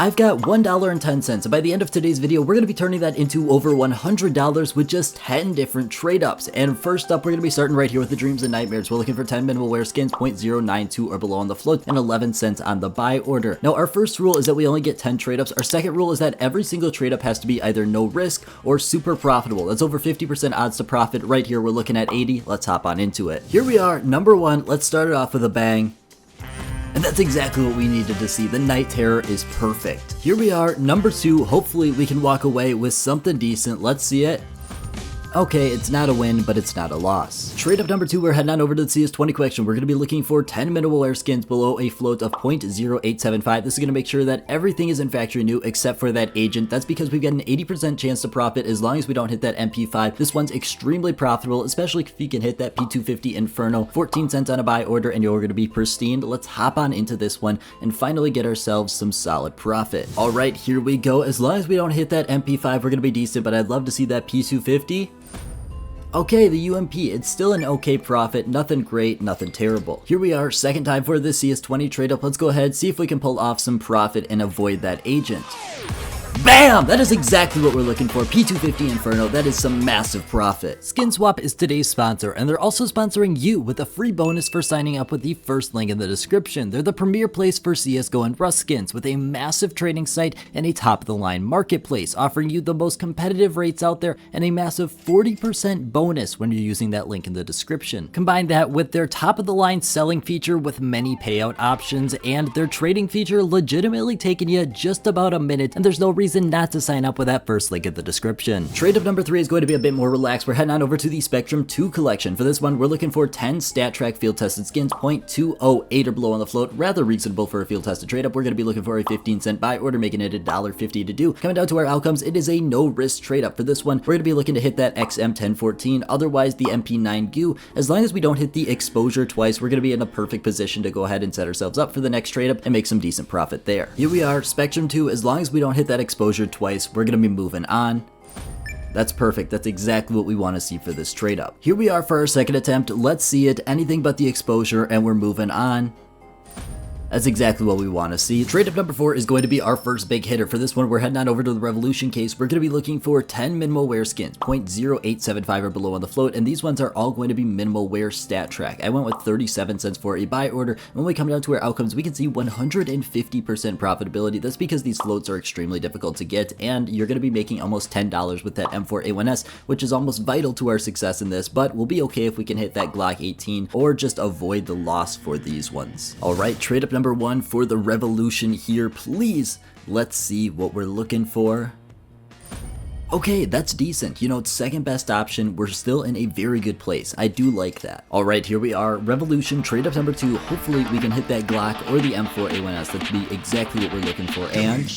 I've got $1.10, and by the end of today's video, we're going to be turning that into over $100 with just 10 different trade ups. And first up, we're going to be starting right here with the Dreams and Nightmares. We're looking for 10 minimal wear skins, 0.092 or below on the float, and 11 cents on the buy order. Now, our first rule is that we only get 10 trade ups. Our second rule is that every single trade up has to be either no risk or super profitable. That's over 50% odds to profit. Right here, we're looking at 80. Let's hop on into it. Here we are, number one. Let's start it off with a bang. And that's exactly what we needed to see. The Night Terror is perfect. Here we are, number two. Hopefully we can walk away with something decent. Let's see it. Okay, it's not a win, but it's not a loss. Trade up number two, we're heading on over to the CS2 collection. We're going to be looking for 10 minimal wear skins below a float of 0.0875. This is going to make sure that everything is in factory new except for that agent. That's because we've got an 80% chance to profit as long as we don't hit that MP5. This one's extremely profitable, especially if you can hit that P250 Inferno. 14 cents on a buy order and you're going to be pristine. Let's hop on into this one and finally get ourselves some solid profit. All right, here we go. As long as we don't hit that MP5, we're going to be decent, but I'd love to see that P250. Okay, the UMP, it's still an okay profit, nothing great, nothing terrible. Here we are, second time for this CS20 trade up. Let's go ahead, see if we can pull off some profit and avoid that agent. Bam! That is exactly what we're looking for. P250 Inferno, that is some massive profit. SkinSwap is today's sponsor, and they're also sponsoring you with a free bonus for signing up with the first link in the description. They're the premier place for CSGO and Rust skins with a massive trading site and a top-of-the-line marketplace, offering you the most competitive rates out there and a massive 40% bonus when you're using that link in the description. Combine that with their top-of-the-line selling feature with many payout options and their trading feature legitimately taking you just about a minute, and there's no reason not to sign up with that first link in the description. Trade up number three is going to be a bit more relaxed. We're heading on over to the Spectrum 2 collection. For this one, we're looking for 10 stat track field tested skins, 0.208 or below on the float, rather reasonable for a field tested trade up. We're going to be looking for a 15-cent buy order, making it $1.50 to do. Coming down to our outcomes, it is a no risk trade up. For this one, we're going to be looking to hit that XM1014, otherwise the MP9 GU. As long as we don't hit the exposure twice, we're going to be in a perfect position to go ahead and set ourselves up for the next trade up and make some decent profit there. Here we are, Spectrum 2, as long as we don't hit that exposure twice, we're going to be moving on. That's perfect. That's exactly what we want to see for this trade up. Here we are for our second attempt. Let's see it. Anything but the exposure, and we're moving on. That's exactly what we want to see. Trade up number four is going to be our first big hitter. For this one, we're heading on over to the Revolution case. We're going to be looking for 10 minimal wear skins, 0.0875 or below on the float, and these ones are all going to be minimal wear stat track. I went with 37 cents for a buy order. When we come down to our outcomes, we can see 150% profitability. That's because these floats are extremely difficult to get, and you're going to be making almost $10 with that M4A1S, which is almost vital to our success in this, but we'll be okay if we can hit that Glock 18 or just avoid the loss for these ones. All right, trade up number one for the Revolution here, please. Let's see what we're looking for. Okay, that's decent. You know, it's second best option. We're still in a very good place. I do like that. All right, here we are. Revolution, trade up number two. Hopefully we can hit that Glock or the M4A1S. That'd be exactly what we're looking for. And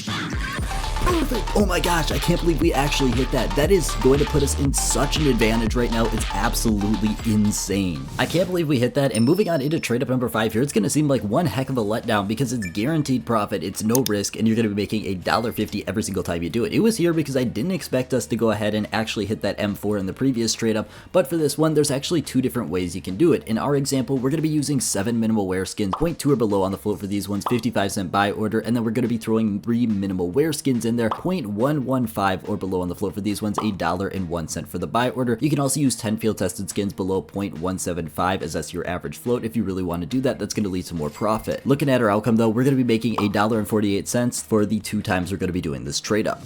oh my gosh, I can't believe we actually hit that. That is going to put us in such an advantage right now. It's absolutely insane. I can't believe we hit that. And moving on into trade up number five here, it's going to seem like one heck of a letdown because it's guaranteed profit. It's no risk, and you're going to be making $1.50 every single time you do it. It was here because I didn't expect us to go ahead and actually hit that M4 in the previous trade up, but for this one, there's actually two different ways you can do it. In our example, we're going to be using 7 minimal wear skins, 0.2 or below on the float for these ones, 55-cent buy order, and then we're going to be throwing 3 minimal wear skins in there, 0.115 or below on the float for these ones, $1.01 for the buy order. You can also use 10 field tested skins below 0.175 as that's your average float. If you really want to do that, that's going to lead to more profit. Looking at our outcome though, we're going to be making $1.48 for the 2 times we're going to be doing this trade up.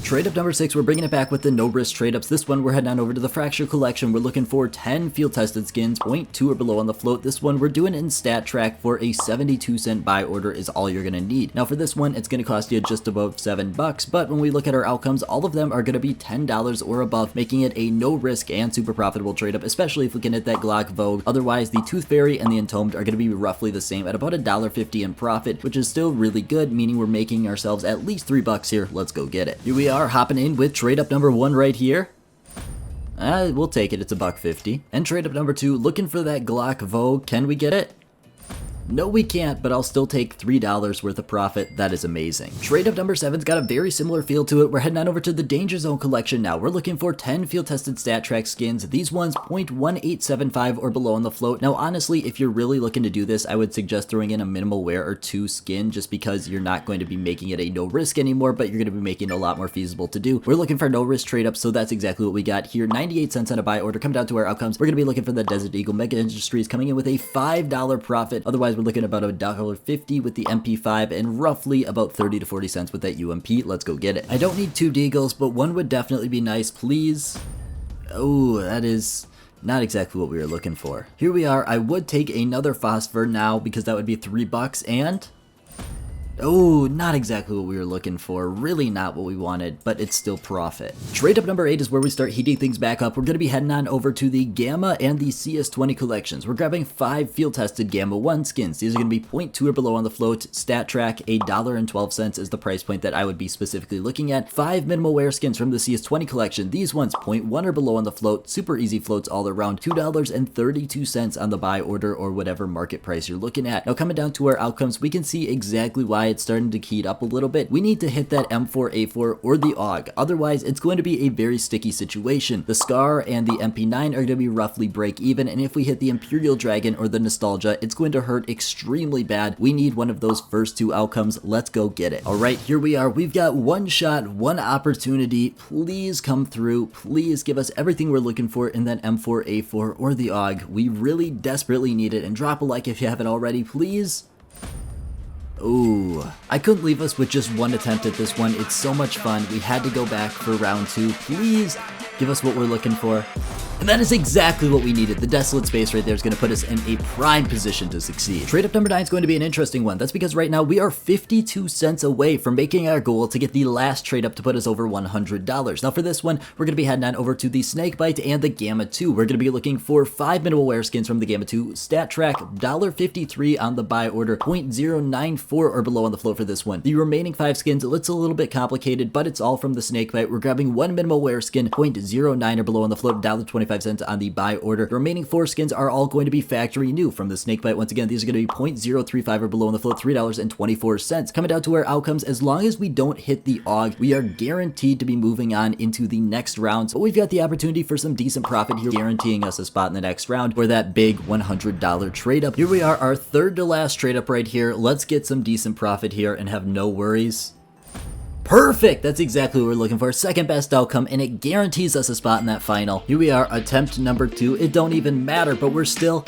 Trade up number 6, we're bringing it back with the no risk trade ups. This one, we're heading on over to the Fracture collection. We're looking for 10 field tested skins, 0.2 or below on the float. This one, we're doing it in stat track for a 72-cent buy order is all you're going to need. Now for this one, it's going to cost you just above $7, but when we look at our outcomes, all of them are going to be $10 or above, making it a no risk and super profitable trade up, especially if we can hit that Glock Vogue. Otherwise, the Tooth Fairy and the Entombed are going to be roughly the same at about $1.50 in profit, which is still really good, meaning we're making ourselves at least $3 here. Let's go get it. Here we are hopping in with trade up number 1 right here. We'll take it. It's $1.50. And trade up number 2, looking for that Glock Vogue. Can we get it? No, we can't, but I'll still take $3 worth of profit. That is amazing. Trade up number 7's got a very similar feel to it. We're heading on over to the Danger Zone collection now. We're looking for 10 field tested stat track skins. These ones 0.1875 or below on the float. Now, honestly, if you're really looking to do this, I would suggest throwing in a minimal wear or 2 skin, just because you're not going to be making it a no risk anymore, but you're going to be making it a lot more feasible to do. We're looking for no risk trade up, so that's exactly what we got here. 98 cents on a buy order. Come down to our outcomes. We're going to be looking for the Desert Eagle Mega Industries coming in with a $5 profit. Otherwise, we're looking at about $1.50 with the MP5 and roughly about 30 to 40 cents with that UMP. Let's go get it. I don't need 2 Deagles, but one would definitely be nice, please. Oh, that is not exactly what we were looking for. Here we are. I would take another Phosphor now because that would be $3 and... oh, not exactly what we were looking for. Really not what we wanted, but it's still profit. Trade up number 8 is where we start heating things back up. We're going to be heading on over to the Gamma and the CS20 collections. We're grabbing 5 field-tested Gamma 1 skins. These are going to be 0.2 or below on the float. Stat track, $1.12 is the price point that I would be specifically looking at. 5 minimal wear skins from the CS20 collection. These ones, 0.1 or below on the float. Super easy floats all around. $2.32 on the buy order or whatever market price you're looking at. Now, coming down to our outcomes, we can see exactly why it's starting to heat up a little bit. We need to hit that M4A4 or the AUG. Otherwise, it's going to be a very sticky situation. The Scar and the MP9 are going to be roughly break even, and if we hit the Imperial Dragon or the Nostalgia, it's going to hurt extremely bad. We need one of those first 2 outcomes. Let's go get it. All right, here we are. We've got one shot, one opportunity. Please come through. Please give us everything we're looking for in that M4A4 or the AUG. We really desperately need it, and drop a like if you haven't already, please. Ooh, I couldn't leave us with just one attempt at this one. It's so much fun. We had to go back for round 2. Please give us what we're looking for. And that is exactly what we needed. The Desolate Space right there is going to put us in a prime position to succeed. Trade up number 9 is going to be an interesting one. That's because right now we are 52 cents away from making our goal to get the last trade up to put us over $100. Now for this one, we're going to be heading on over to the Snakebite and the Gamma 2. We're going to be looking for 5 minimal wear skins from the Gamma 2. Stat track, $1.53 on the buy order, 0.094 or below on the float for this one. The remaining 5 skins, it's a little bit complicated, but it's all from the Snakebite. We're grabbing 1 minimal wear skin, 0.09 or below on the float, $1.25 on the buy order. The remaining 4 skins are all going to be factory new from the Snakebite. Once again, these are going to be 0.035 or below on the float, $3.24. Coming down to our outcomes, as long as we don't hit the AUG, we are guaranteed to be moving on into the next rounds. But we've got the opportunity for some decent profit here, guaranteeing us a spot in the next round or that big $100 trade up. Here we are, our 3rd to last trade up right here. Let's get some decent profit here and have no worries. Perfect! That's exactly what we're looking for. 2nd best outcome, and it guarantees us a spot in that final. Here we are, attempt number 2. It don't even matter, but we're still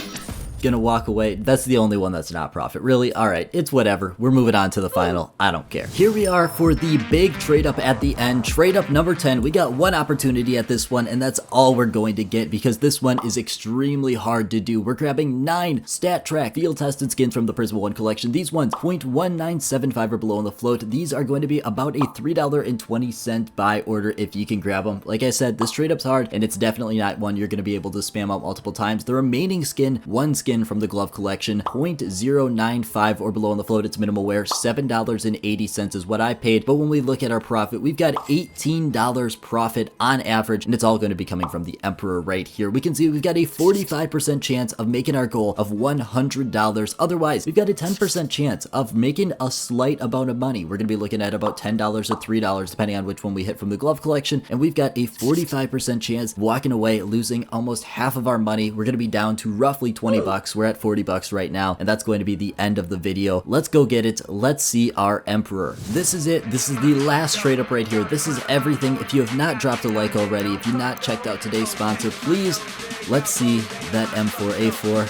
gonna walk away. That's the only one that's not profit. Really? Alright, it's whatever. We're moving on to the final. I don't care. Here we are for the big trade up at the end. Trade up number 10. We got one opportunity at this one, and that's all we're going to get because this one is extremely hard to do. We're grabbing 9 stat track field tested skins from the Prisma 1 collection. These ones 0.1975 or below on the float. These are going to be about a $3.20 buy order if you can grab them. Like I said, this trade up's hard, and it's definitely not one you're going to be able to spam out multiple times. The remaining skin, 1 skin from the glove collection, 0.095 or below on the float. It's minimal wear, $7.80 is what I paid. But when we look at our profit, we've got $18 profit on average, and it's all going to be coming from the Emperor right here. We can see we've got a 45% chance of making our goal of $100. Otherwise, we've got a 10% chance of making a slight amount of money. We're going to be looking at about $10 or $3 depending on which one we hit from the glove collection, and we've got a 45% chance of walking away losing almost half of our money. We're going to be down to roughly 20 bucks. We're at 40 bucks right now, and that's going to be the end of the video. Let's go get it. Let's see our Emperor. This is it. This is the last trade up right here. This is everything. If you have not dropped a like already, if you've not checked out today's sponsor, please, let's see that M4A4.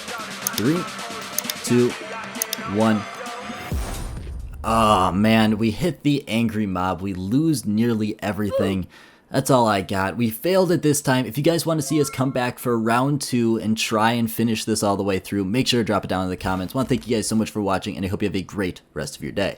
3, 2, 1. Oh man, we hit the angry mob. We lose nearly everything. That's all I got. We failed it this time. If you guys want to see us come back for round 2 and try and finish this all the way through, make sure to drop it down in the comments. I want to thank you guys so much for watching, and I hope you have a great rest of your day.